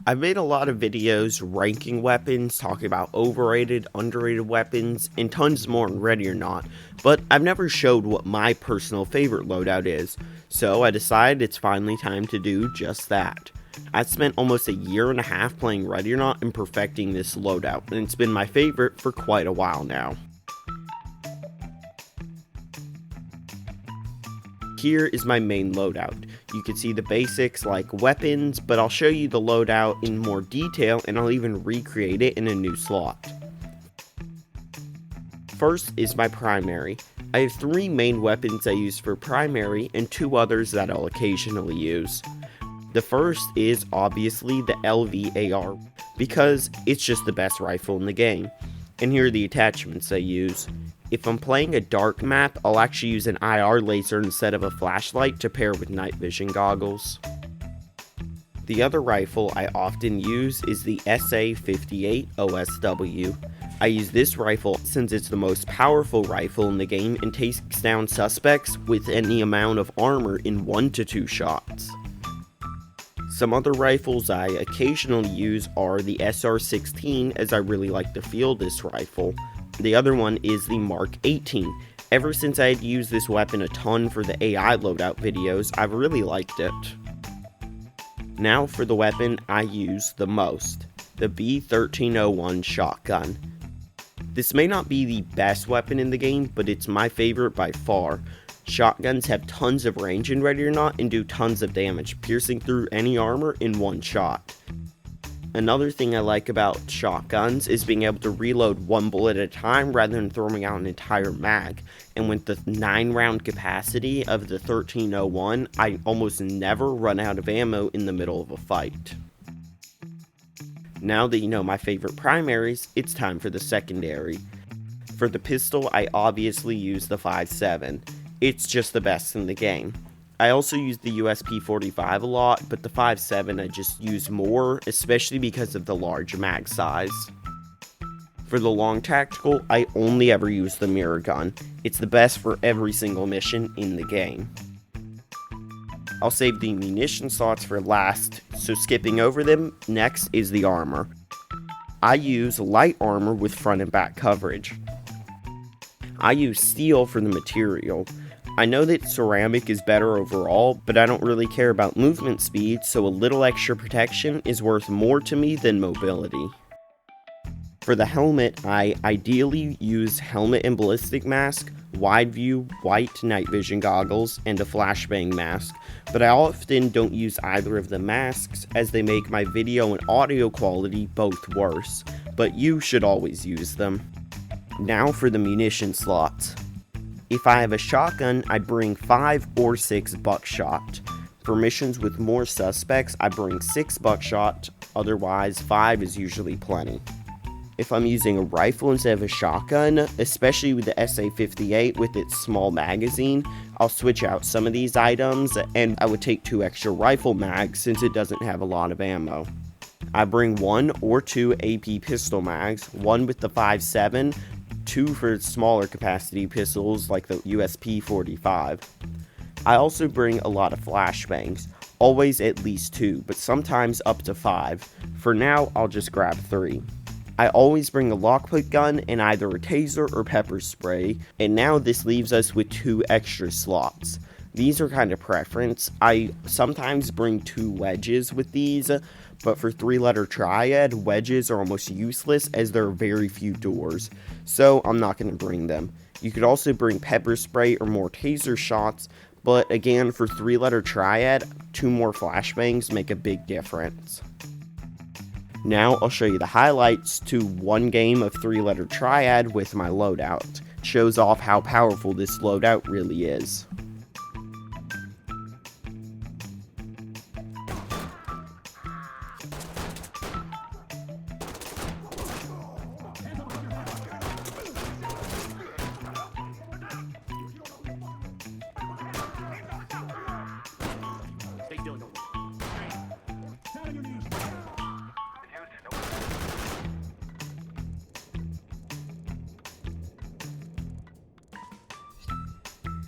I've made a lot of videos ranking weapons, talking about overrated, underrated weapons, and tons more in Ready or Not, but I've never showed what my personal favorite loadout is, so I decided it's finally time to do just that. I spent almost a year and a half playing Ready or Not and perfecting this loadout, and it's been my favorite for quite a while now. Here is my main loadout. You can see the basics like weapons, but I'll show you the loadout in more detail and I'll even recreate it in a new slot. First is my primary. I have 3 main weapons I use for primary and 2 others that I'll occasionally use. The first is obviously the LVAR, because it's just the best rifle in the game. And here are the attachments I use. If I'm playing a dark map, I'll actually use an IR laser instead of a flashlight to pair with night vision goggles. The other rifle I often use is the SA-58 OSW. I use this rifle since it's the most powerful rifle in the game and takes down suspects with any amount of armor in 1 to 2 shots. Some other rifles I occasionally use are the SR-16, as I really like the feel of this rifle. The other one is the Mark 18. Ever since I had used this weapon a ton for the AI loadout videos, I've really liked it. Now for the weapon I use the most, the B1301 shotgun. This may not be the best weapon in the game, but it's my favorite by far. Shotguns have tons of range in Ready or Not and do tons of damage, piercing through any armor in 1 shot. Another thing I like about shotguns is being able to reload 1 bullet at a time rather than throwing out an entire mag, and with the 9 round capacity of the 1301, I almost never run out of ammo in the middle of a fight. Now that you know my favorite primaries, it's time for the secondary. For the pistol, I obviously use the 5.7. It's just the best in the game. I also use the USP-45 a lot, but the 5.7 I just use more, especially because of the large mag size. For the long tactical, I only ever use the mirror gun. It's the best for every single mission in the game. I'll save the munition slots for last, so skipping over them, next is the armor. I use light armor with front and back coverage. I use steel for the material. I know that ceramic is better overall, but I don't really care about movement speed, so a little extra protection is worth more to me than mobility. For the helmet, I ideally use helmet and ballistic mask, wide view, white night vision goggles, and a flashbang mask, but I often don't use either of the masks as they make my video and audio quality both worse, but you should always use them. Now for the munition slots. If I have a shotgun, I bring 5 or 6 buckshot. For missions with more suspects, I bring 6 buckshot, otherwise 5 is usually plenty. If I'm using a rifle instead of a shotgun, especially with the SA-58 with its small magazine, I'll switch out some of these items, and I would take 2 extra rifle mags since it doesn't have a lot of ammo. I bring 1 or 2 AP pistol mags, 1 with the 5.7, 2 for smaller capacity pistols like the USP-45. I also bring a lot of flashbangs, always at least 2, but sometimes up to 5. For now, I'll just grab 3. I always bring a lockpick gun and either a taser or pepper spray, and now this leaves us with 2 extra slots. These are kind of preference. I sometimes bring 2 wedges with these, but for 3-letter triad, wedges are almost useless as there are very few doors, so I'm not going to bring them. You could also bring pepper spray or more taser shots, but again, for 3-letter triad, 2 more flashbangs make a big difference. Now I'll show you the highlights to 1 game of 3-letter triad with my loadout. It shows off how powerful this loadout really is.